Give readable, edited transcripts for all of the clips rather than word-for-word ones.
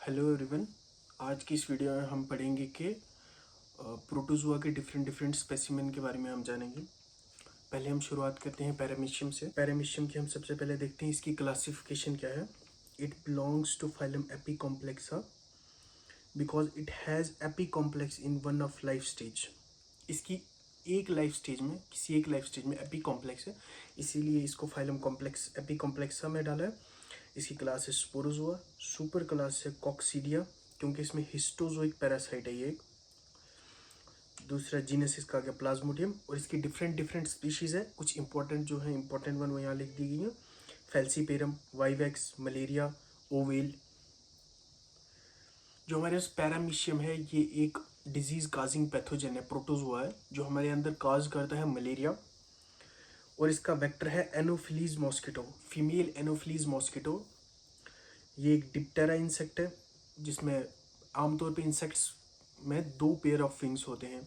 Hello everyone. आज की इस वीडियो में हम पढ़ेंगे कि प्रोटोजोआ के डिफरेंट स्पेसिमेन के बारे में हम जानेंगे। पहले हम शुरुआत करते हैं पैरामीशियम से। पैरामीशियम की हम सबसे पहले देखते हैं इसकी क्लासिफिकेशन क्या है। It belongs to phylum Apicomplexa because it has apicomplex in one of life stage. इसकी एक लाइफ स्टेज में, किसी एक लाइफ स्टेज में एपिकॉम्प्लेक्स है, इसीलिए इसको फाइलम कॉम्प्लेक्स एपिकॉम्प्लेक्सा में डाला है। इसकी क्लास है स्पोरोजोआ। सुपर क्लास है कॉक्सीडिया, क्योंकि इसमें हिस्टोजोइक पैरासाइट है ये एक। दूसरा जीनस इसका आ गया प्लाज्मोडियम, और इसकी डिफरेंट स्पीशीज है। कुछ इंपॉर्टेंट जो है, इंपॉर्टेंट वन वो यहाँ लिख दी गई है। Falciparum, vivax, malaria, oval. जो हमारे पास पैरामीशियम है, ये एक डिजीज काजिंग पैथोजन है, प्रोटोजोआ है, जो हमारे अंदर काज करता है मलेरिया। और इसका वेक्टर है anopheles mosquito, female anopheles mosquito. ये एक डिप्टेरा इंसेक्ट है, जिसमें आमतौर पे इंसेक्ट्स में 2 पेयर ऑफ विंग्स होते हैं।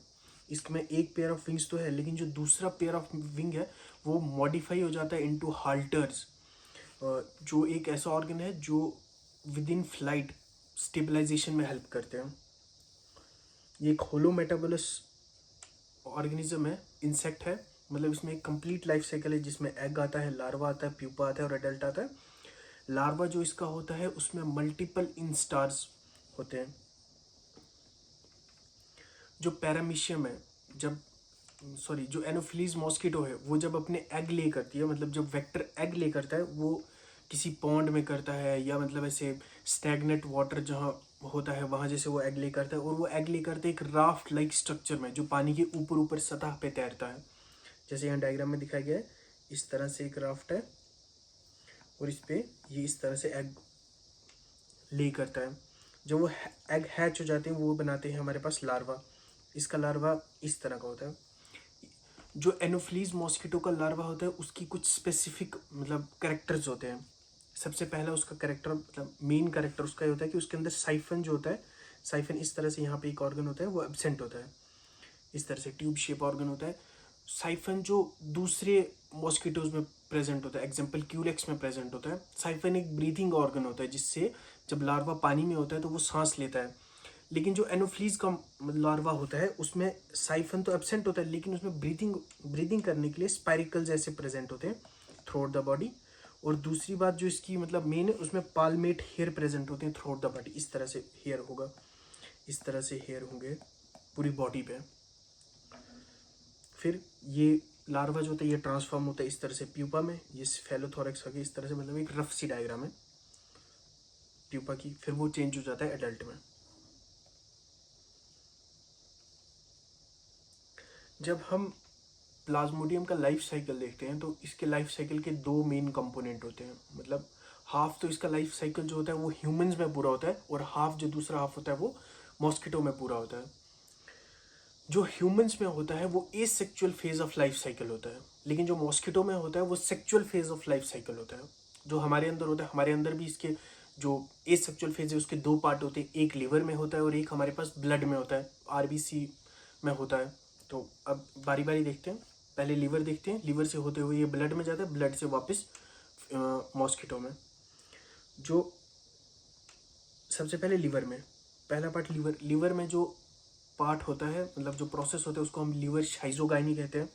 इसमें एक पेयर ऑफ विंग्स तो है, लेकिन जो दूसरा पेयर ऑफ विंग है वो मॉडिफाई हो जाता है इनटू हाल्टर्स, जो एक ऐसा ऑर्गन है जो विद इन फ्लाइट स्टेबलाइजेशन में हेल्प करते हैं। ये एक होलो मेटाबोलस ऑर्गेनिज्म है, इंसेक्ट है। मतलब इसमें एक कंप्लीट लाइफ साइकिल है, जिसमें एग आता है, लार्वा आता है, प्यूपा आता है और एडल्ट आता है। लार्वा जो इसका होता है उसमें मल्टीपल इंस्टार्स होते हैं। जो पैरामीशियम है, जो एनोफिलीज मॉस्किटो है, वो जब अपने एग ले करती है, मतलब जब वेक्टर एग ले करता है, वो किसी पॉन्ड में करता है, या मतलब ऐसे स्टैग्नेट वाटर जहाँ होता है वहाँ जैसे वो एग ले करता है। और वो एग ले करते हैं एक राफ्ट लाइक स्ट्रक्चर में, जो पानी के ऊपर सतह पे तैरता है। जैसे यहाँ डायग्राम में दिखाया गया है, इस तरह से एक राफ्ट है और इस पे ये इस तरह से एग ले करता है। जब वो एग हैच हो जाते हैं, वो बनाते हैं हमारे पास लार्वा। इसका लार्वा इस तरह का होता है। जो एनोफिलीज मॉस्किटो का लार्वा होता है, उसकी कुछ स्पेसिफिक मतलब कैरेक्टर्स होते हैं। सबसे पहला उसका कैरेक्टर, मतलब मेन कैरेक्टर उसका ये होता है कि उसके अंदर साइफन जो होता है, साइफन इस तरह से यहाँ पे एक ऑर्गन होता है, वो एब्सेंट होता है। इस तरह से ट्यूब शेप ऑर्गन होता है। साइफन जो दूसरे मॉस्किटोज में प्रेजेंट होता है, एग्जाम्पल क्यूलेक्स में प्रेजेंट होता है। साइफन एक ब्रीथिंग ऑर्गन होता है, जिससे जब लार्वा पानी में होता है तो वो सांस लेता है। लेकिन जो एनोफ्लीज का लार्वा होता है, उसमें साइफन तो एब्सेंट होता है, लेकिन उसमें ब्रीदिंग करने के लिए स्पाइरिकल जैसे प्रेजेंट होते हैं थ्रू आउट द बॉडी। और दूसरी बात जो इसकी मतलब मेन है, उसमें पालमेट हेयर प्रेजेंट होते हैं थ्रू आउट द बॉडी। इस तरह से हेयर होगा, इस तरह से हेयर होंगे पूरी बॉडी पे। फिर ये लार्वा जो होता है ये ट्रांसफॉर्म होता है इस तरह से प्यूपा में, ये फेलोथोरैक्स होगी इस तरह से, मतलब एक रफ सी डायग्राम है प्यूपा की। फिर वो चेंज हो जाता है एडल्ट में। जब हम प्लाज्मोडियम का लाइफ साइकिल देखते हैं, तो इसके लाइफ साइकिल के 2 मेन कंपोनेंट होते हैं। मतलब हाफ तो इसका लाइफ साइकिल जो होता है वो ह्यूमंस में पूरा होता है, और हाफ जो दूसरा हाफ होता है वो मॉस्किटो में पूरा होता है। जो ह्यूमंस में होता है वो asexual phase of life cycle होता है, लेकिन जो मॉस्किटो में होता है वो sexual phase of life cycle होता है। जो हमारे अंदर होता है, हमारे अंदर भी इसके जो एसेक्सुअल फेज है उसके 2 पार्ट होते हैं, एक लिवर में होता है और एक हमारे पास ब्लड में होता है, आरबीसी में होता है। तो अब बारी बारी देखते हैं। पहले लिवर देखते हैं, लिवर से होते हुए ये ब्लड में जाता है, ब्लड से वापस मॉस्किटो में। जो सबसे पहले लिवर में, पहला पार्ट लिवर में जो पार्ट होता है, मतलब जो प्रोसेस होता है, उसको हम लिवर शाइजोगाइनी कहते हैं।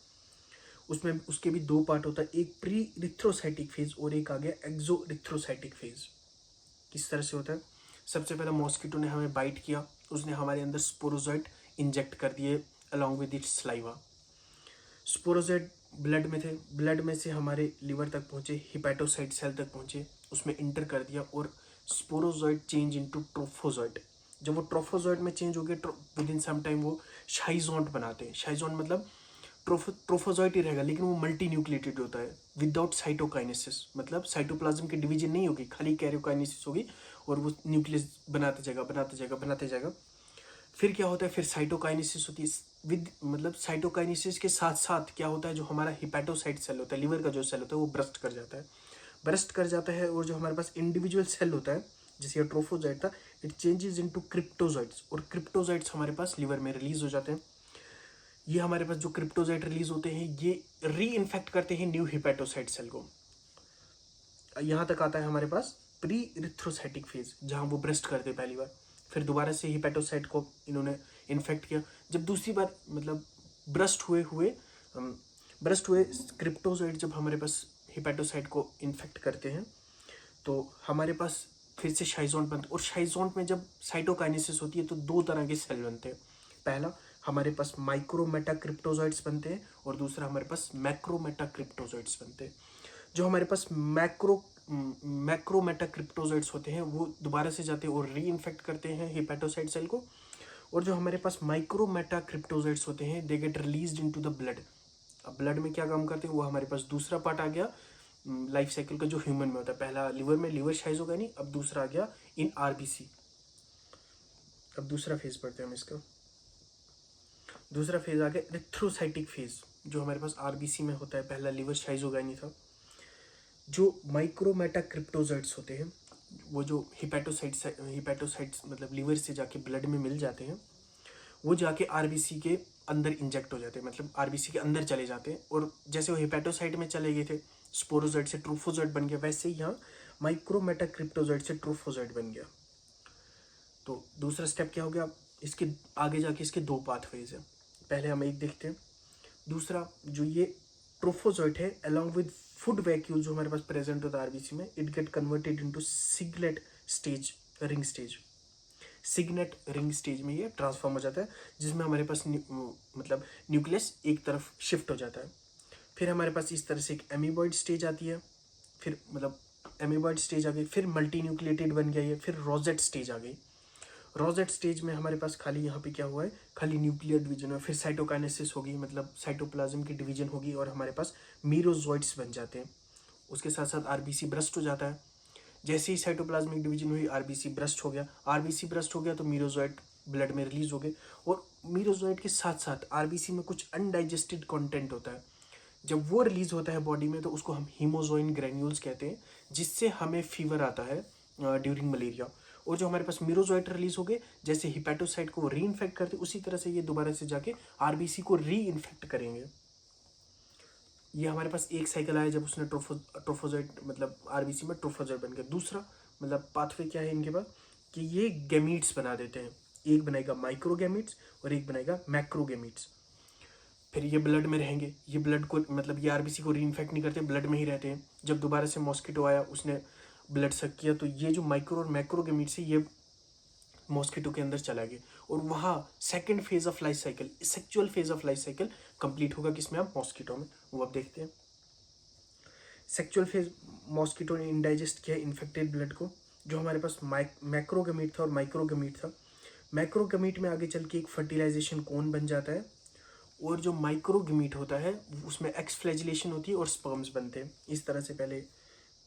उसमें उसके भी 2 पार्ट होता है, एक प्री रिथ्रोसाइटिक फेज और एक आ गया एक्सो रिथ्रोसाइटिक फेज। किस तरह से होता है? सबसे पहले मॉस्किटो ने हमें बाइट किया, उसने हमारे अंदर स्पोरोजोइट इंजेक्ट कर दिए along with its saliva. Sporozoite blood में थे, ब्लड में से हमारे लिवर तक पहुंचे, हिपैटोसाइट सेल तक पहुंचे, उसमें इंटर कर दिया, और स्पोरोजोइट चेंज इनटू ट्रोफोजोइट। जब वो ट्रोफोजोइट में चेंज हो गए, विद इन सम टाइम वो शाइजोंट बनाते हैं। शाइजोंट मतलब ट्रोफोजोइट ही रहेगा, लेकिन वो मल्टी न्यूक्लिएटेड होता है विदाउट साइटोकाइनेसिस। मतलब साइटोप्लाज्म की डिवीजन नहीं होगी, खाली कैरियोकाइनेसिस होगी, और वो न्यूक्लियस बनाते जाएगा। फिर क्या होता है, फिर साइटोकाइनेसिस होती है विद, मतलब साइटोकाइनेसिस के साथ साथ क्या होता है, जो हमारा हिपैटोसाइट सेल होता है, लिवर का जो सेल होता है, वो ब्रस्ट कर जाता है। और जो हमारे पास इंडिविजुअल सेल होता है, जैसे ये ट्रोफोजोइट था, इट चेंजेस इनटू क्रिप्टोजोइट्स, और क्रिप्टोजोइट्स हमारे पास लिवर में रिलीज हो जाते हैं। ये हमारे पास जो क्रिप्टोजोइट रिलीज होते हैं, ये री इन्फेक्ट करते हैं न्यू हिपैटोसाइट सेल को। यहाँ तक आता है हमारे पास प्री इरिथ्रोसाइटिक फेज, जहाँ वो ब्रस्ट करते पहली बार, फिर दोबारा से हिपेटोसाइट को इन्होंने इन्फेक्ट किया। जब दूसरी बार मतलब ब्रस्ट हुए क्रिप्टोजोइड जब हमारे पास हिपेटोसाइट को इन्फेक्ट करते हैं तो हमारे पास फिर से शाइज़ोन्ट बनते हैं। और शाइज़ोन्ट में जब साइटोकाइनेसिस होती है तो दो तरह के सेल बनते हैं। पहला हमारे पास माइक्रोमेटा क्रिप्टोजोइड्स बनते हैं और दूसरा हमारे पास मैक्रोमेटा क्रिप्टोजोइड्स बनते हैं। जो हमारे पास मैक्रोमेटा क्रिप्टोजोइड्स होते हैं वो दोबारा से जाते हैं और री इन्फेक्ट करते हैं हिपेटोसाइट सेल को। और जो हमारे पास माइक्रोमेटा क्रिप्टोजोइड्स होते हैं they get released into the blood. अब ब्लड में क्या काम करते हैं वो हमारे पास दूसरा पार्ट आ गया लाइफ साइकिल का जो ह्यूमन में होता है। पहला लिवर में लिवर शाइज होगा नहीं, अब दूसरा आ गया इन आरबीसी। अब दूसरा फेज पढ़ते हैं हम इसका। दूसरा फेज आ गया इरिथ्रोसाइटिक फेज, जो हमारे पास आरबीसी में होता है। पहला लिवर शाइज होगा नहीं था। जो माइक्रोमेटा क्रिप्टोजोइड्स होते हैं वो जो हिपेटोसाइट्स मतलब लिवर से जाके ब्लड में मिल जाते हैं, वो जाके आरबीसी के अंदर इंजेक्ट हो जाते हैं, मतलब आरबीसी के अंदर चले जाते हैं। और जैसे वो हिपेटोसाइट में चले गए थे, स्पोरोजोइड से ट्रोफोजोइड बन गया, वैसे ही यहाँ माइक्रोमेटा क्रिप्टोजोइड से ट्रोफोजोइड बन गया। तो दूसरा स्टेप क्या हो गया, इसके आगे जाके इसके दो पाथवेज है। पहले हम एक देखते हैं। दूसरा जो ये ट्रोफोजोइट है अलॉन्ग विद फूड वैक्यूल जो हमारे पास प्रेजेंट होता है आरबीसी में, it get converted into signet stage ring stage. Signet ring stage में ये ट्रांसफॉर्म हो जाता है, जिसमें हमारे पास मतलब न्यूक्लियस एक तरफ शिफ्ट हो जाता है। फिर हमारे पास इस तरह से एक एमीबॉइड स्टेज आती है, फिर मतलब एमीबॉइड स्टेज आ गई, फिर मल्टी न्यूक्लिएटेड बन गया ये, फिर रोजेट स्टेज आ गई। रोजेट स्टेज में हमारे पास खाली यहाँ पे क्या हुआ है, खाली न्यूक्लियर डिवीजन है। फिर साइटोकाइनेसिस होगी, मतलब साइटोप्लाज्म की डिवीजन होगी और हमारे पास मीरोजोइड्स बन जाते हैं। उसके साथ साथ आरबीसी ब्रस्ट हो जाता है। जैसे ही साइटोप्लाज्मिक डिवीजन हुई आरबीसी ब्रस्ट हो गया। आरबीसी ब्रस्ट हो गया तो मीरोजोइड ब्लड में रिलीज हो गए। और मीरोजोइड के साथ साथ आरबीसी में कुछ अनडाइजेस्टेड कंटेंट होता है। जब वो रिलीज होता है बॉडी में तो उसको हम हीमोजोइन ग्रेन्यूल्स कहते हैं, जिससे हमें फीवर आता है ड्यूरिंग मलेरिया। और जो हमारे पास मीरोजोइट रिलीज हो गए, जैसे हिपेटोसाइट को री इन्फेक्ट करते उसी तरह से ये दोबारा से जाके आरबीसी को री इन्फेक्ट करेंगे। ये हमारे पास एक साइकिल आया जब उसने ट्रोफोजोइट मतलब आरबीसी में ट्रोफोजोइट बन गया। दूसरा मतलब पाथवे क्या है इनके पास कि ये गैमीट्स बना देते हैं। एक बनाएगा माइक्रोगैमीट्स और एक बनाएगा मैक्रोगैमीट्स। फिर ये ब्लड में रहेंगे। ये ब्लड को मतलब ये आरबीसी को री इन्फेक्ट नहीं करते, ब्लड में ही रहते हैं। जब दोबारा से मॉस्किटो आया उसने ब्लड सक किया तो ये जो माइक्रो और मैक्रोगैमीट्स है ये मॉस्किटो के अंदर चला गया। और वहाँ second phase of life cycle, sexual phase of life cycle complete होगा किसमें, आप मॉस्किटो में। वो अब देखते हैं। सेक्चुअल फेज मॉस्किटो ने इंडाइजेस्ट किया इन्फेक्टेड ब्लड को। जो हमारे पास मैक्रोगैमीट था और माइक्रोगैमीट था। मैक्रोगैमीट में आगे चल के एक फर्टिलाइजेशन कोन बन जाता है। और जो माइक्रोगैमीट होता है उसमें एक्सफ्लैजिलेशन होती है और स्पर्म्स बनते हैं। इस तरह से पहले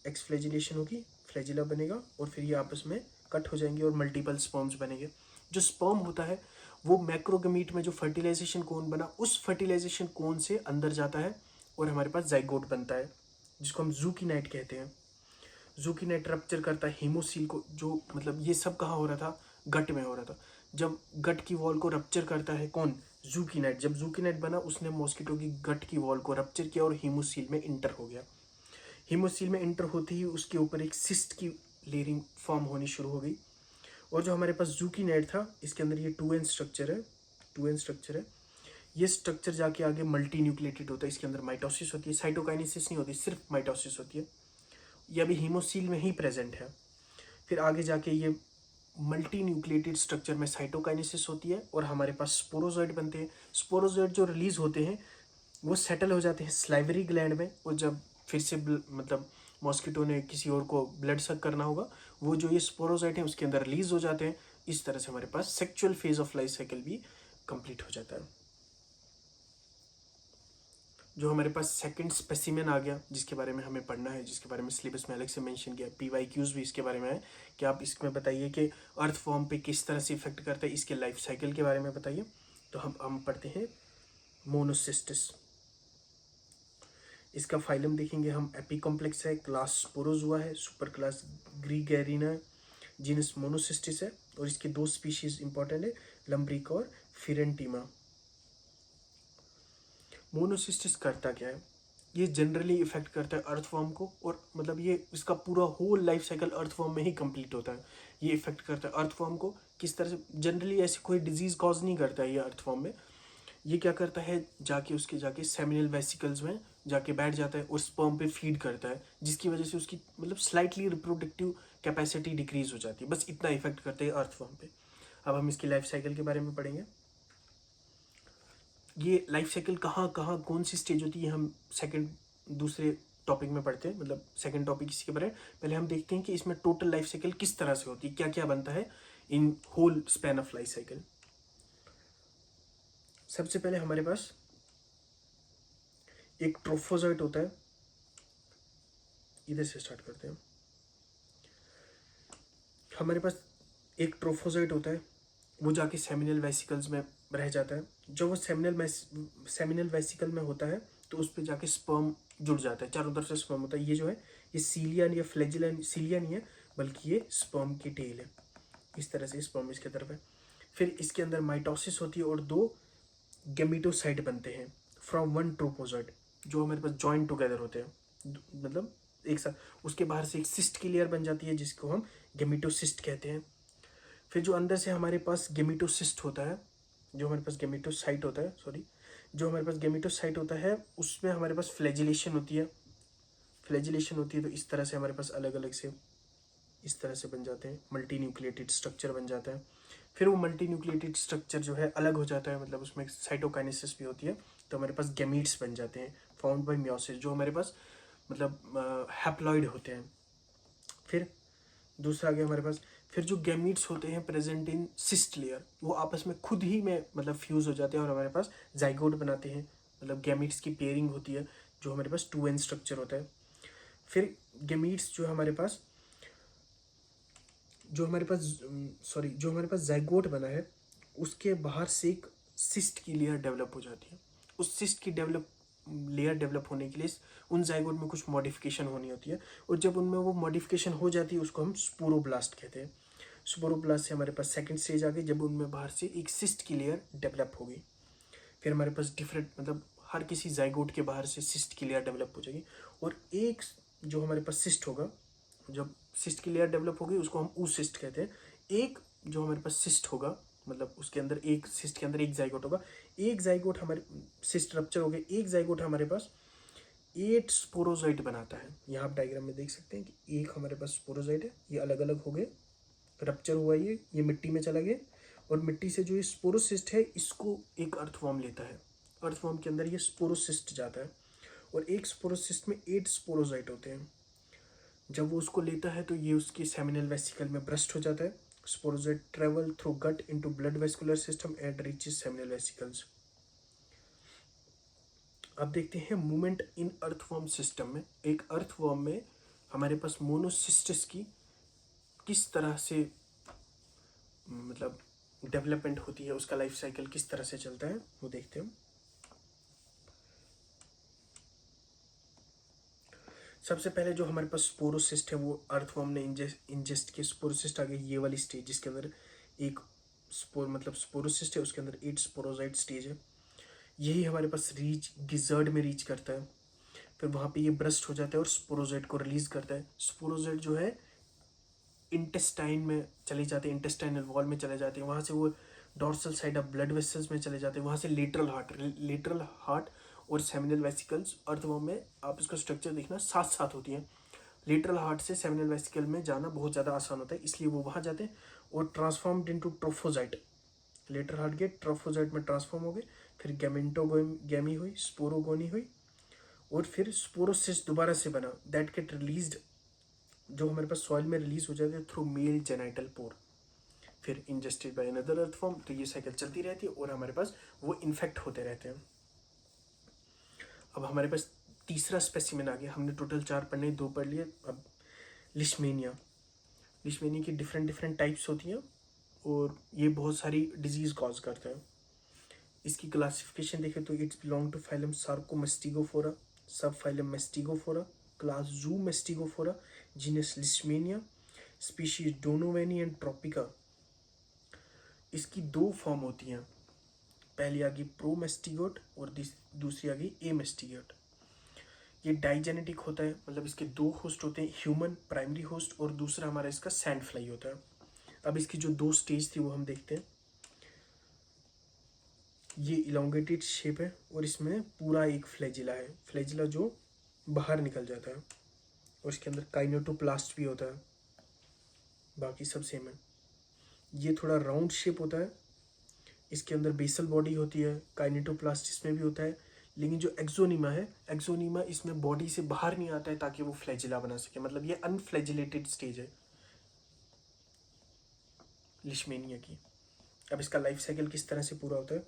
एक्सफ्लैजिलेशन होगी, फ्लैजिला बनेगा और फिर ये आपस में कट हो जाएंगे और मल्टीपल स्पर्म्स बनेंगे। जो स्पर्म होता है वो मैक्रोगैमीट में जो फर्टिलाइजेशन कोन बना उस फर्टिलाइजेशन कोन से अंदर जाता है और हमारे पास जाइगोट बनता है, जिसको हम जूकीनाइट कहते हैं। जूकीनाइट रप्चर करता है हीमोसील को। जो मतलब ये सब कहाँ हो रहा था, गट में हो रहा था। जब गट की वॉल को रप्चर करता है कौन, जूकीनाइट। जब जूकीनाइट बना उसने मॉस्किटो की गट की वॉल को रप्चर किया और हीमोसील में इंटर हो गया। हीमोसील में इंटर होते ही उसके ऊपर एक सिस्ट की लेयरिंग फॉर्म होनी शुरू हो गई। और जो हमारे पास जूकीनाइट था इसके अंदर ये 2n स्ट्रक्चर है, 2n स्ट्रक्चर है। ये स्ट्रक्चर जाके आगे मल्टी न्यूक्लिएटेड होता है। इसके अंदर माइटोसिस होती है, साइटोकाइनेसिस नहीं होती, सिर्फ माइटोसिस होती है। ये अभी हीमोसील में ही प्रेजेंट है। फिर आगे जाके ये मल्टी न्यूक्लिएटेड स्ट्रक्चर में साइटोकाइनेसिस होती है और हमारे पास स्पोरोजोइड बनते हैं। स्पोरोजोइड जो रिलीज होते हैं वो सेटल हो जाते हैं स्लाइवरी ग्लैंड में। और जब फिर से मतलब मॉस्किटो ने किसी और को ब्लड सक करना होगा, वो जो ये स्पोरोजोइड हैं उसके अंदर रिलीज हो जाते हैं। इस तरह से हमारे पास sexual phase of life cycle भी कंप्लीट हो जाता है। जो हमारे पास सेकंड स्पेसिमेन आ गया जिसके बारे में हमें पढ़ना है, जिसके बारे में सिलेबस में अलग से मेंशन किया, PYQs भी इसके बारे में है कि आप इसमें बताइए कि अर्थ फॉर्म पे किस तरह से इफेक्ट करता है, इसके लाइफ साइकिल के बारे में बताइए। तो हम पढ़ते हैं मोनोसिस्टिस। इसका फाइलम देखेंगे हम, एपिकॉम्प्लेक्स है, क्लास स्पोरोजुआ है, सुपर क्लास ग्रीगेरिना है, जीनस मोनोसिस्टिस है। और इसके दो स्पीशीज इंपॉर्टेंट है, लम्ब्रिका और फिरेंटीमा। मोनोसिस्टिस करता क्या है, ये जनरली इफेक्ट करता है अर्थवर्म को, और मतलब ये इसका पूरा होल लाइफ साइकिल अर्थवर्म में ही कंप्लीट होता है। ये इफेक्ट करता है अर्थवर्म को किस तरह से, जनरली ऐसी कोई डिजीज कॉज नहीं करता है ये अर्थवर्म में। ये क्या करता है, जाके सेमिनल वेसिकल्स में जाके बैठ जाता है और स्पर्म पे फीड करता है, जिसकी वजह से उसकी मतलब स्लाइटली रिप्रोडक्टिव कैपेसिटी डिक्रीज हो जाती है। बस इतना इफेक्ट करते हैं अर्थवर्म पे। अब हम इसकी लाइफ साइकिल के बारे में पढ़ेंगे। ये लाइफ साइकिल कहाँ कहाँ कौन सी स्टेज होती है हम दूसरे टॉपिक में पढ़ते हैं, मतलब सेकंड टॉपिक इसी के बारे में। पहले हम देखते हैं कि इसमें टोटल लाइफ साइकिल किस तरह से होती है, क्या क्या बनता है in whole span of life cycle. सबसे पहले हमारे पास एक ट्रोफोजाइट होता है, इधर से स्टार्ट करते हैं। हमारे पास एक ट्रोफोजाइट होता है, वो जाके सेमिनल वेसिकल्स में रह जाता है। जब वो सेमिनल वेसिकल में होता है तो उस पर जाके स्पर्म जुड़ जाता है, चारों तरफ से स्पर्म होता है। ये जो है ये सीलिया या फ्लैजिला, सीलिया नहीं है बल्कि ये स्पर्म की टेल है। इस तरह से स्पर्म इसके तरफ है। फिर इसके अंदर माइटोसिस होती है और 2 गेमिटोसाइट बनते हैं फ्रॉम 1 ट्रोफोजाइट, जो हमारे पास जॉइंट टुगेदर होते हैं, मतलब एक साथ। उसके बाहर से एक सिस्ट की लेयर बन जाती है जिसको हम गेमिटोसिस्ट कहते हैं। फिर जो अंदर से हमारे पास गेमिटोसिस्ट होता है, जो हमारे पास गेमिटोसाइट होता है, सॉरी, जो हमारे पास गेमिटोसाइट होता है उसमें हमारे पास फ्लैजिलेशन होती है। फ्लैजिलेशन होती है तो इस तरह से हमारे पास अलग अलग से इस तरह से बन जाते हैं, मल्टी न्यूक्लिएटेड स्ट्रक्चर बन जाता है। फिर वो मल्टी न्यूक्लिएटेड स्ट्रक्चर जो है अलग हो जाता है, मतलब उसमें साइटोकाइनेसिस भी होती है, तो हमारे पास गैमीट्स बन जाते हैं फाउंड बाय मियोसिस, जो हमारे पास मतलब हैप्लॉइड होते हैं। फिर दूसरा आ गया हमारे पास, फिर जो गैमीट्स होते हैं प्रेजेंट इन सिस्ट लेयर, वो आपस में खुद ही में मतलब फ्यूज हो जाते हैं और हमारे पास जाइगोट बनाते हैं, मतलब गैमीट्स की पेयरिंग होती है, जो हमारे पास 2n स्ट्रक्चर होता है। फिर गैमीट्स जो हमारे पास जो हमारे पास जाइगोट बना है, उसके बाहर से एक सिस्ट की लेयर डेवलप हो जाती है। उस सिस्ट की लेयर डेवलप होने के लिए उन जाइगोट में कुछ मॉडिफिकेशन होनी होती है, और जब उनमें वो मॉडिफिकेशन हो जाती है उसको हम स्पोरोब्लास्ट कहते हैं। स्पोरोब्लास्ट से हमारे पास सेकंड स्टेज आ गई, जब उनमें बाहर से एक सिस्ट की लेयर डेवलप हो गई। फिर हमारे पास डिफरेंट मतलब हर किसी जाइगोट के बाहर से सिस्ट की लेयर डेवलप हो जाएगी, और एक जो हमारे पास सिस्ट होगा, जब सिस्ट की लेयर डेवलप होगी उसको हम ऊसिस्ट कहते हैं। एक जो हमारे पास सिस्ट होगा, मतलब उसके अंदर एक सिस्ट के अंदर एक जाइगोट होगा, एक जाइगोट हमारे सिस्ट रप्चर हो गया, एक जाइगोट हमारे पास 8 स्पोरोजाइट बनाता है। यहाँ आप डायग्राम में देख सकते हैं कि एक हमारे पास स्पोरोजाइट है, ये अलग अलग हो गए, रप्चर हुआ, ये मिट्टी में चला गया, और मिट्टी से जो ये स्पोरोसिस्ट है इसको एक अर्थवर्म लेता है। अर्थवर्म के अंदर ये स्पोरोसिस्ट जाता है, और एक स्पोरोसिस्ट में 8 स्पोरोजाइट होते हैं। जब वो उसको लेता है तो ये उसके सेमिनल वेसिकल में ब्रस्ट हो जाता है। Sporozoite travel through gut into blood vascular system and reaches seminal vesicles. अब देखते हैं मूवमेंट इन अर्थवर्म सिस्टम में। एक अर्थवर्म में हमारे पास मोनोसिस्टस की किस तरह से मतलब डेवलपमेंट होती है, उसका लाइफ साइकिल किस तरह से चलता है वो देखते हैं। सबसे पहले जो हमारे पास स्पोरोसिस्ट है, वो अर्थवर्म ने इंजेस्ट के स्पोरोसिस्ट आ गई, ये वाली स्टेज जिसके अंदर एक स्पोरोसिस्ट है, उसके अंदर 8 स्पोरोजाइट स्टेज है। यही हमारे पास गिजर्ड में रीच करता है। फिर वहाँ पे ये ब्रस्ट हो जाता है और स्पोरोजाइट को रिलीज करता है। स्पोरोजाइट जो है इंटेस्टाइन में चले जाते हैं, इंटेस्टाइनल वॉल में चले जाते हैं, वहाँ से वो dorsal side of blood vessels में चले जाते हैं, वहाँ से लेटरल हार्ट और सेमिनल वेसिकल्स अर्थवर्म में, आप इसका स्ट्रक्चर देखना, साथ साथ होती हैं। लेटरल हार्ट से सेमिनल वेसिकल में जाना बहुत ज़्यादा आसान होता है, इसलिए वो वहाँ जाते हैं और ट्रांसफॉर्म्ड इनटू ट्रोफोजाइट। लेटरल हार्ट के ट्रोफोजाइट में ट्रांसफॉर्म हो गए, फिर गैमी हुई, स्पोरोगोनी हुई, और फिर स्पोरोसिस्ट दोबारा से बना, दैट गेट रिलीज्ड, जो हमारे पास सॉइल में रिलीज हो जाते हैं थ्रू मेल जेनाइटल पोर, फिर इंजेस्टेड बाय अनदर अर्थवर्म। तो ये साइकिल चलती रहती है और हमारे पास वो इन्फेक्ट होते रहते हैं। अब हमारे पास तीसरा स्पेसिमेन आ गया। हमने टोटल 4 पढ़ने, 2 पढ़ लिए। अब लिशमेनिया की डिफरेंट टाइप्स होती हैं और ये बहुत सारी डिजीज कॉज करता है। इसकी क्लासिफिकेशन देखें तो it's belong to phylum Sarcomastigophora, subphylum Mastigophora, class Zoomastigophora, genus Leishmania, species donovani and tropica. इसकी 2 फॉर्म होती हैं, पहली आ गई प्रोमेस्टिगोट और दूसरी आ गई एमेस्टिगोट। ये डाइजेनेटिक होता है, मतलब इसके दो होस्ट होते हैं, ह्यूमन प्राइमरी होस्ट और दूसरा हमारा इसका सैंड फ्लाई होता है। अब इसकी जो दो स्टेज थी वो हम देखते हैं। ये इलोंगेटेड शेप है और इसमें पूरा एक फ्लैजिला है, फ्लैजिला जो बाहर निकल जाता है, और इसके अंदर काइनेटोप्लास्ट भी होता है, बाकी सब सेम है। ये थोड़ा राउंड शेप होता है, इसके अंदर बेसल बॉडी होती है, काइनेटोप्लास्ट इसमें भी होता है, लेकिन जो एक्सोनीमा है, एक्सोनीमा इसमें बॉडी से बाहर नहीं आता है ताकि वो फ्लैजिला बना सके, मतलब ये अनफ्लैजिलेटेड स्टेज है लिशमेनिया की। अब इसका लाइफ साइकिल किस तरह से पूरा होता है।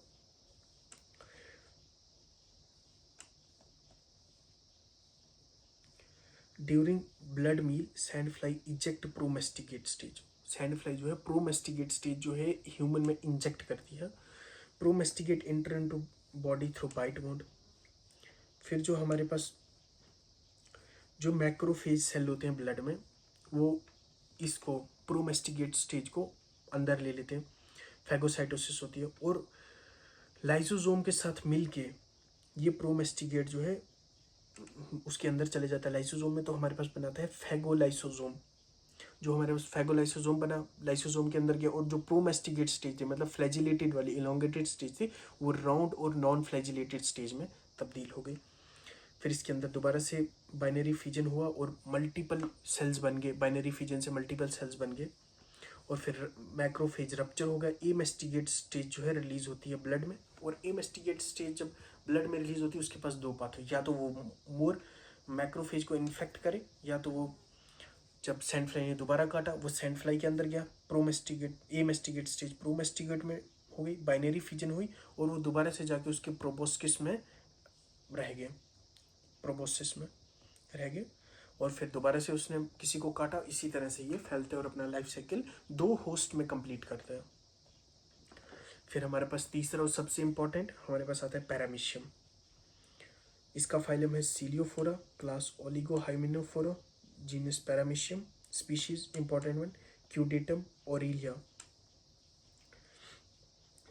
During blood meal sand fly eject promastigote stage. Sand fly जो है प्रोमेस्टिकेट स्टेज जो है ह्यूमन में इंजेक्ट करती है। Promastigote enter into body through bite mode. फिर जो हमारे पास जो मैक्रोफेज सेल होते हैं ब्लड में, वो इसको प्रोमेस्टिकेट स्टेज को अंदर ले लेते हैं, फैगोसाइटोसिस होती है, और लाइसोसोम के साथ मिलके ये प्रोमेस्टिकेट जो है उसके अंदर चले जाता है। लाइसोसोम में तो हमारे पास बनाता है फैगोलाइसोसोम, जो हमारे पास फैगोलाइसोसोम बना, लाइसोसोम के अंदर गया, और जो प्रोमेस्टिकेट स्टेज थी, मतलब फ्लैजिलेटेड वाली इलोंगेटेड स्टेज थी, वो राउंड और नॉन फ्लैजिलेटेड स्टेज में तब्दील हो गई। फिर इसके अंदर दोबारा से बाइनरी फिजन हुआ और मल्टीपल सेल्स बन गए, बाइनरी फिजन से मल्टीपल सेल्स बन गए, और फिर मैक्रोफेज रप्चर हो गया। एमेस्टिगेट स्टेज जो है रिलीज होती है ब्लड में, और एमेस्टिगेट स्टेज जब ब्लड में रिलीज होती है उसके पास दो पाथ हो, या तो वो मोर मैक्रोफेज को इन्फेक्ट करे, या तो वो जब सैंड फ्लाई ने दोबारा काटा वो सैंड फ्लाई के अंदर गया। प्रोमेस्टिगेट एमेस्टिगेट स्टेज प्रोमेस्टिगेट में हो गई, बाइनरी फिजन हुई, और वो दोबारा से जाके उसके प्रोबोस्किस में रह गए, प्रोबोसिस में रह गए, और फिर दोबारा से उसने किसी को काटा। इसी तरह से ये फैलते हैं और अपना लाइफ साइकिल दो होस्ट में कंप्लीट करते हैं। फिर हमारे पास तीसरा और सबसे इंपॉर्टेंट हमारे पास आता है पैरामीशियम। इसका फाइलम है Ciliophora, class Oligohymenophora, genus Paramecium, species important one caudatum aurelia.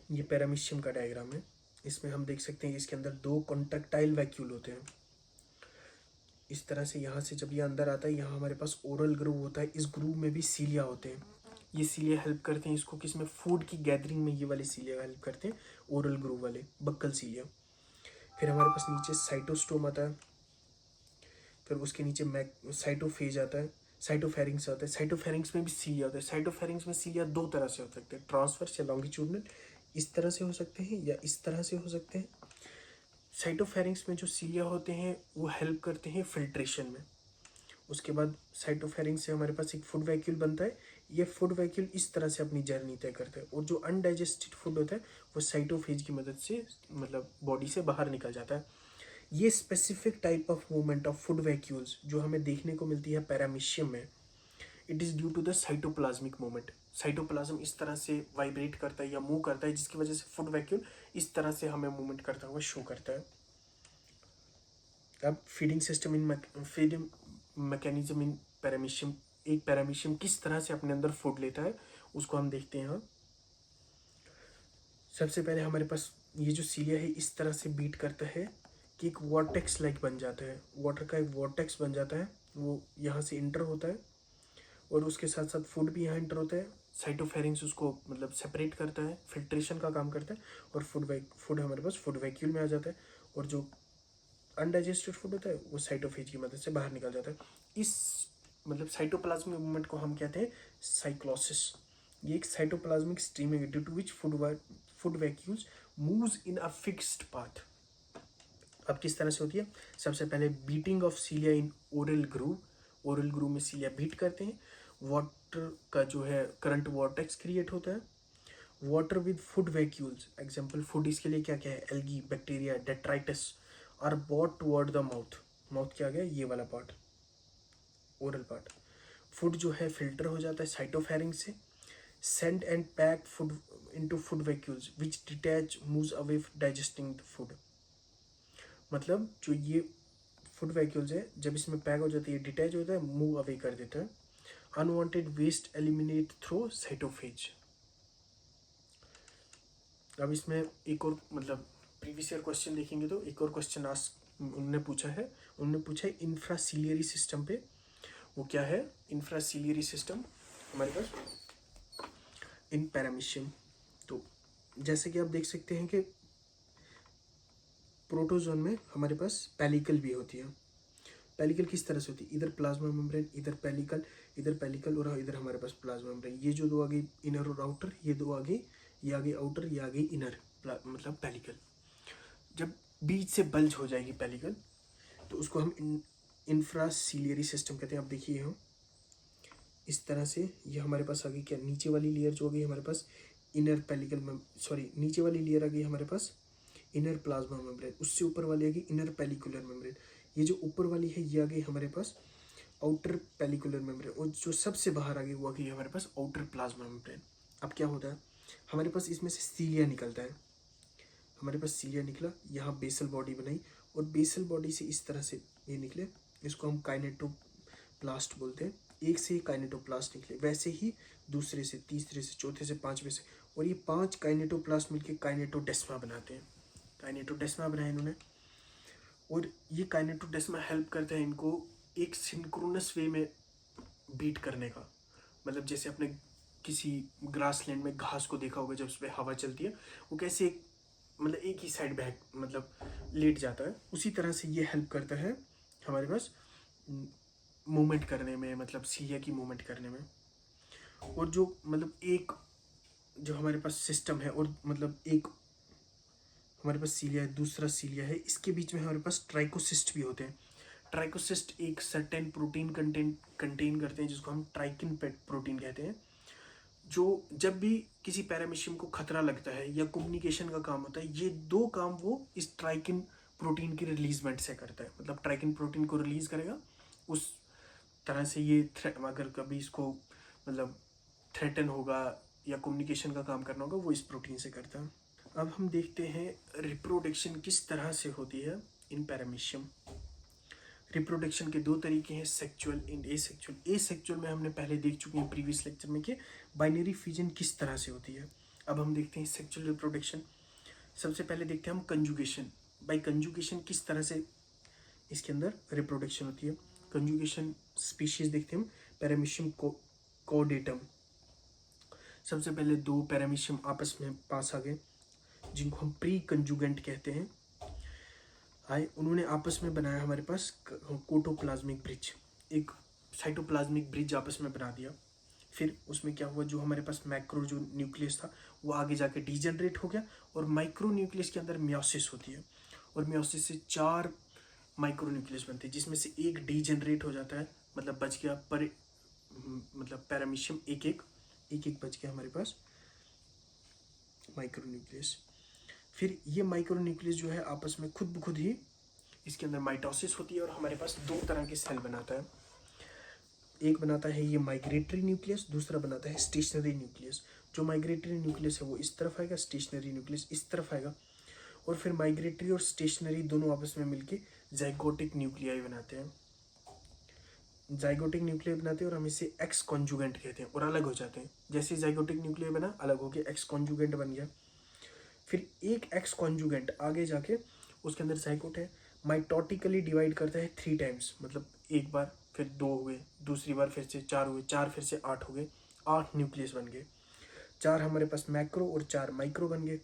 ये पैरामीशियम का डायग्राम है। इसमें हम देख सकते हैं इसके अंदर दो कॉन्ट्रैक्टाइल वैक्यूल होते हैं। इस तरह से यहाँ से जब ये अंदर आता है, यहाँ हमारे पास ओरल ग्रूव होता है, इस ग्रूव में भी सीलिया होते हैं। ये सीलिया हेल्प करते हैं इसको किसमें, फूड की गैदरिंग में ये वाले सीलिया हेल्प करते हैं, ओरल ग्रूव वाले बक्कल सीलिया। फिर हमारे पास नीचे साइटोस्टोम आता है, फिर उसके नीचे साइटोफेज आता है, साइटोफेरिंग्स आता है। साइटोफेरिंग्स में भी सीलिया होता है। साइटोफेरिंग्स में सीलिया दो तरह से हो सकते हैं, ट्रांसवर्स या लॉन्गिट्यूडनल, इस तरह से हो सकते हैं या इस तरह से हो सकते हैं। साइटोफेरिंग्स में जो सीलिया होते हैं वो हेल्प करते हैं फिल्ट्रेशन में। उसके बाद साइटोफेरिंग्स से हमारे पास एक फूड वैक्यूल बनता है। ये फूड वैक्यूल इस तरह से अपनी जर्नी तय करता है, और जो अनडाइजेस्टेड फूड होता है वो साइटोफेज की मदद से मतलब बॉडी से बाहर निकल जाता है। ये specific type of movement of food vacuoles जो हमें देखने को मिलती है पैरामीशियम में, it is due to the cytoplasmic movement. Cytoplasm इस तरह से वाइब्रेट करता है या मूव करता है, जिसकी वजह से फूड वैक्यूल इस तरह से हमें मूवमेंट करता हुआ शो करता है। अब feeding system in feeding mechanism in paramecium, एक पैरामीशियम किस तरह से अपने अंदर फूड लेता है उसको हम देखते हैं। यहाँ सबसे पहले हमारे पास ये जो सीलिया है इस तरह से बीट करता है कि एक वॉर्टेक्स लाइक बन जाता है, वाटर का एक वॉर्टेक्स बन जाता है, वो यहाँ से इंटर होता है, और उसके साथ साथ फूड भी यहाँ इंटर होता है। साइटोफेरिंग्स उसको मतलब सेपरेट करता है, फिल्ट्रेशन का काम करता है, और फूड हमारे पास फूड वैक्यूल में आ जाता है, और जो अनडाइजेस्टेड फूड होता है वो साइटोफेज की मदद से बाहर निकल जाता है। इस मतलब साइटोप्लाज्मिक मूवमेंट को हम कहते हैं साइक्लोसिस। ये एक साइटोप्लाज्मिक स्ट्रीम है due to which food vacuoles moves in a fixed path. अब किस तरह से होती है, सबसे पहले beating of cilia in oral groove, oral groove में सीलिया बीट करते हैं, वाटर का जो है करंट वॉर्टेक्स क्रिएट होता है, water with food vacuoles, example food इसके लिए क्या क्या है, algae, bacteria, detritus, are brought toward the mouth. Mouth क्या गया, ये वाला पार्ट, ओरल पार्ट। फूड जो है फिल्टर हो जाता है साइटोफेरिंग से, send and pack food into food vacuoles which detach moves away digesting the food. मतलब जो ये फूड वैक्यूल्स है जब इसमें पैक हो जाती है, डिटैच होता है, मूव अवे कर देता है। Unwanted waste eliminate through cytopyge. अब इसमें एक और मतलब प्रीवियस ईयर क्वेश्चन देखेंगे तो एक और क्वेश्चन आस्क उन्होंने पूछा है इंफ्रासिलियरी सिस्टम पे। वो क्या है इंफ्रासिलियरी सिस्टम हमारे पास इन पैरामीशियम। तो जैसे कि आप देख सकते हैं कि प्रोटोजोन में हमारे पास पेलिकल भी होती है। पेलिकल किस तरह से होती है, इधर प्लाज्मा मेम्ब्रेन, इधर पेलिकल और इधर हमारे पास प्लाज्मा मेम्ब्रेन। ये जो दो आ गई इनर और आउटर, ये दो आ गई, ये आ गई आउटर, ये आ गई इनर, मतलब पेलिकल। जब बीच से बल्ज हो जाएगी पेलिकल तो उसको हम इंफ्रासिलियरी सिस्टम कहते हैं। आप देखिए हम इस तरह से, ये हमारे पास आ गई क्या, नीचे वाली लेयर जो आ गई हमारे पास इनर पेलिकल नीचे वाली लेयर आ गई हमारे पास इनर प्लाज्मा मेम्ब्रेन, उससे ऊपर वाली आ गई इनर पेलिकुलर मेम्ब्रेन। ये जो ऊपर वाली है ये आ गई हमारे पास आउटर पेलिकुलर मेम्ब्रेन, और जो सबसे बाहर आ गई वो आ गई हमारे पास आउटर प्लाज्मा मेम्ब्रेन। अब क्या होता है, हमारे पास इसमें से सीलिया निकलता है। हमारे पास सीलिया निकला, यहाँ बेसल बॉडी बनाई, और बेसल बॉडी से इस तरह से ये निकले, इसको हम काइनेटोप्लास्ट बोलते हैं। एक से ही काइनेटोप्लास्ट निकले, वैसे ही दूसरे से, तीसरे से, चौथे से, पांचवें से, और ये 5 काइनेटोप्लास्ट मिलके काइनेटोडेस्मा बनाते हैं। काइनेटोडेस्मा बनाया इन्होंने, और ये काइनेटोडेस्मा हेल्प करता है इनको एक सिंक्रोनस वे में बीट करने का। मतलब जैसे आपने किसी ग्रासलैंड में घास को देखा होगा, जब उस पर हवा चलती है वो कैसे मतलब एक ही साइड बैक मतलब लेट जाता है, उसी तरह से ये हेल्प करता है हमारे पास मूवमेंट करने में, मतलब सीलिया की मूवमेंट करने में। और जो मतलब एक जो हमारे पास सिस्टम है, और मतलब एक हमारे पास सीलिया है, दूसरा सीलिया है, इसके बीच में हमारे पास ट्राइकोसिस्ट भी होते हैं। ट्राइकोसिस्ट एक सर्टेन प्रोटीन कंटेन करते हैं जिसको हम ट्राइकिन प्रोटीन कहते हैं। जो जब भी किसी पैरामीशियम को खतरा लगता है या कम्युनिकेशन का काम होता है, ये दो काम वो इस ट्राइकिन प्रोटीन की रिलीजमेंट से करता है। मतलब ट्राइकिन प्रोटीन को रिलीज करेगा, उस तरह से ये अगर कभी इसको मतलब थ्रेटन होगा या कम्युनिकेशन का काम करना होगा, वो इस प्रोटीन से करता है। अब हम देखते हैं रिप्रोडक्शन किस तरह से होती है इन पैरामीशियम। रिप्रोडक्शन के दो तरीके हैं, सेक्चुअल एंड एसेक्चुअल। एसेक्चुअल में हमने पहले देख चुके हैं प्रीवियस लेक्चर में कि बाइनरी फिजन किस तरह से होती है। अब हम देखते हैं सेक्चुअल रिप्रोडक्शन। सबसे पहले देखते हैं हम कंजुगेशन। बाय कंजुगेशन किस तरह से इसके अंदर रिप्रोडक्शन होती है। कंजुगेशन स्पीशीज देखते हैं हम, पैरामीशियम कोडेटम। सबसे पहले दो पैरामीशियम आपस में पास आ गए, जिनको हम प्री कंजुगेंट कहते हैं। आए, उन्होंने आपस में बनाया हमारे पास कोटोप्लाज्मिक ब्रिज, एक साइटोप्लाज्मिक ब्रिज आपस में बना दिया। फिर उसमें क्या हुआ, जो हमारे पास मैक्रो जो न्यूक्लियस था वो आगे जाके डीजनरेट हो गया, और माइक्रो न्यूक्लियस के अंदर मियोसिस होती है, और मियोसिस से 4 माइक्रो न्यूक्लियस बनते हैं, जिसमें से एक डीजनरेट हो जाता है, मतलब बच गया, पर मतलब पैरामीशियम एक एक बच गया हमारे पास माइक्रो न्यूक्लियस। फिर ये माइक्रो न्यूक्लियस जो है आपस में खुद ब खुद ही इसके अंदर माइटोसिस होती है, और हमारे पास 2 तरह के सेल बनाता है। एक बनाता है ये माइग्रेटरी न्यूक्लियस, दूसरा बनाता है स्टेशनरी न्यूक्लियस। जो माइग्रेटरी न्यूक्लियस है वो इस तरफ आएगा, स्टेशनरी न्यूक्लियस इस तरफ आएगा, और फिर माइग्रेटरी और स्टेशनरी दोनों आपस में मिलके जाइगोटिक न्यूक्लियाई बनाते हैं। जाइगोटिक न्यूक्लियाई बनाते हैं और हम इसे एक्स कॉन्जुगेंट कहते हैं, और अलग हो जाते हैं। जैसे जाइगोटिक न्यूक्लियाई बना, अलग हो गया, एक्स कॉन्जुगेंट बन गया। फिर एक एक्स कॉन्जुगेंट आगे जाके उसके अंदर जाइगोट है, माइटोटिकली डिवाइड करता है 3 टाइम्स, मतलब एक बार, फिर 2 हुए, दूसरी बार फिर से 4 हुए, 4 फिर से 8 हो गए, 8 न्यूक्लियस बन गए। 4 हमारे पास मैक्रो और 4 माइक्रो बन गए।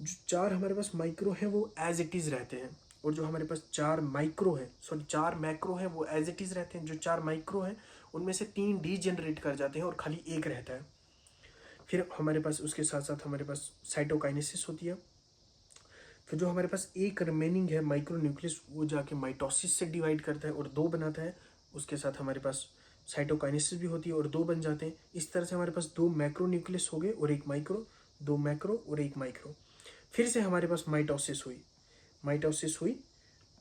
जो 4 हमारे पास माइक्रो हैं वो एज इट इज़ रहते हैं, और जो हमारे पास 4 मैक्रो हैं वो एज इट इज़ रहते हैं। जो 4 माइक्रो हैं उनमें से 3 डीजनरेट कर जाते हैं और खाली एक रहता है। फिर हमारे पास उसके साथ साथ हमारे पास साइटोकाइनेसिस होती है। फिर जो हमारे पास एक रिमेनिंग है माइक्रो न्यूक्लियस, वो जाके माइटोसिस से डिवाइड करता है और 2 बनाता है। उसके साथ हमारे पास साइटोकाइनेसिस भी होती है और 2 बन जाते हैं। इस तरह से हमारे पास 2 मैक्रो न्यूक्लियस हो गए और एक माइक्रो, 2 मैक्रो और एक माइक्रो। फिर से हमारे पास माइटोसिस हुई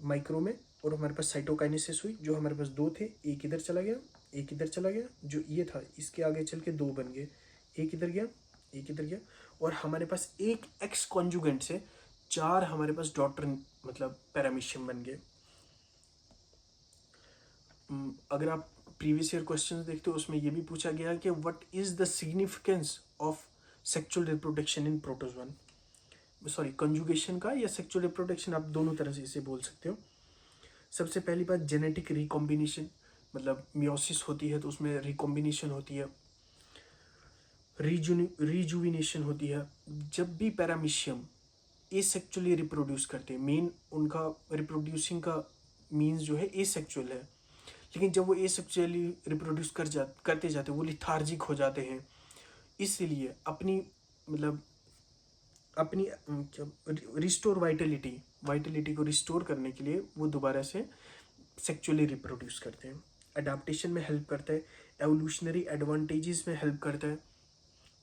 माइक्रो में, और हमारे पास साइटोकाइनेसिस हुई। जो हमारे पास 2 थे, एक इधर चला गया, एक इधर चला गया, जो ये था इसके आगे चल के 2 बन गए, एक इधर गया, एक इधर गया, और हमारे पास एक एक्स कॉन्जुगेंट से 4 हमारे पास डॉटर मतलब पैरामीशियम बन गए। अगर आप प्रीवियस ईयर क्वेश्चन देखते हो उसमें ये भी पूछा गया कि what is the significance of sexual reproduction in conjugation का या सेक्सुअल रिप्रोडक्शन, आप दोनों तरह से इसे बोल सकते हो। सबसे पहली बात जेनेटिक रिकॉम्बिनेशन, मतलब मियोसिस होती है तो उसमें रिकॉम्बिनेशन होती है, रिजुविनेशन होती है। जब भी पैरामीशियम एसेक्चुअली रिप्रोड्यूस करते हैं, मेन उनका रिप्रोड्यूसिंग का मीन्स जो है एसेक्चुअल है, लेकिन जब वो एसेक्चुअली रिप्रोड्यूस करते जाते हैं वो लिथार्जिक हो जाते हैं। इसलिए अपनी मतलब अपनी रिस्टोर वाइटलिटी को रिस्टोर करने के लिए वो दोबारा से सेक्चुअली रिप्रोड्यूस करते हैं। अडाप्टेशन में हेल्प करता है, एवोल्यूशनरी एडवांटेजेस में हेल्प करता है।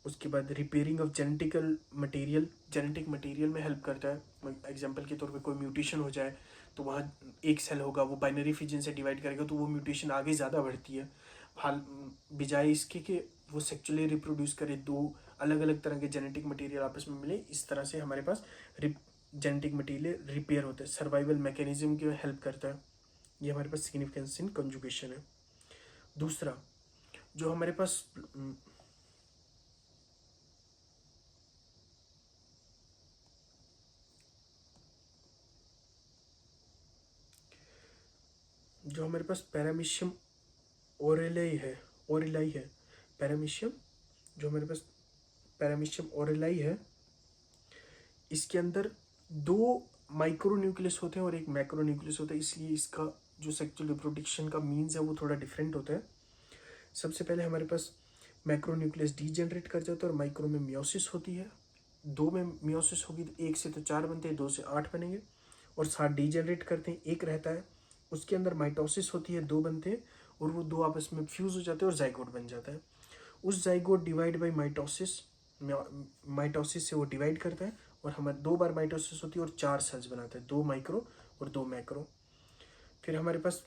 उसके बाद रिपेयरिंग ऑफ जेनेटिक मटेरियल में हेल्प करता है। एग्जांपल के तौर पे कोई म्यूटेशन हो जाए तो वहाँ एक सेल होगा, वो बाइनरी फिजन से डिवाइड करेगा तो वो म्यूटेशन आगे ज़्यादा बढ़ती है, हाल बजाय इसके कि वो सेक्चुअली रिप्रोड्यूस करे, दो अलग अलग तरह के जेनेटिक मटेरियल आपस में मिले। इस तरह से हमारे पास जेनेटिक मटेरियल रिपेयर होता है, सर्वाइवल मैकेनिज्म की हेल्प करता है। ये हमारे पास सिग्निफिकेंस इन कंजुगेशन है। दूसरा जो हमारे पास पैरामीशियम ओरेलाई है, पैरामीशियम जो हमारे पास पैरामीशियम ओरेलाई है, इसके अंदर दो माइक्रो न्यूक्लियस होते हैं और एक मैक्रो न्यूक्लियस होता है, इसलिए इसका जो सेक्सुअल रिप्रोडक्शन का मीन्स है वो थोड़ा डिफरेंट होता है। सबसे पहले हमारे पास मैक्रो न्यूक्लियस डीजेनरेट कर जाता है और माइक्रो में मियोसिस होती है। दो में मियोसिस होगी तो एक से तो 4 बनते हैं, 2 से 8 बनेंगे, और 7 डीजेनरेट करते हैं, एक रहता है। उसके अंदर माइटोसिस होती है, 2 बनते हैं और वो 2 आपस में फ्यूज हो जाते हैं और जाइगोट बन जाता है। उस जाइगोट डिवाइड बाई माइटोसिस से वो डिवाइड करता है और हमारे 2 बार माइटोसिस होती है और 4 सेल्स बनाता है, 2 माइक्रो और 2 मैक्रो। फिर हमारे पास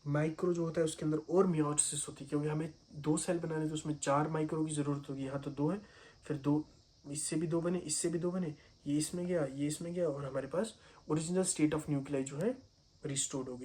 माइक्रो जो होता है उसके अंदर और मियोसिस होती है, क्योंकि हमें 2 सेल बनाने तो उसमें 4 माइक्रो की ज़रूरत होगी, यहाँ तो 2 है। फिर 2 इससे भी 2 बने, इससे भी 2 बने, ये इसमें गया, ये इसमें गया, और हमारे पास ओरिजिनल स्टेट ऑफ न्यूक्लियाई जो है रिस्टोर्ड हो गई।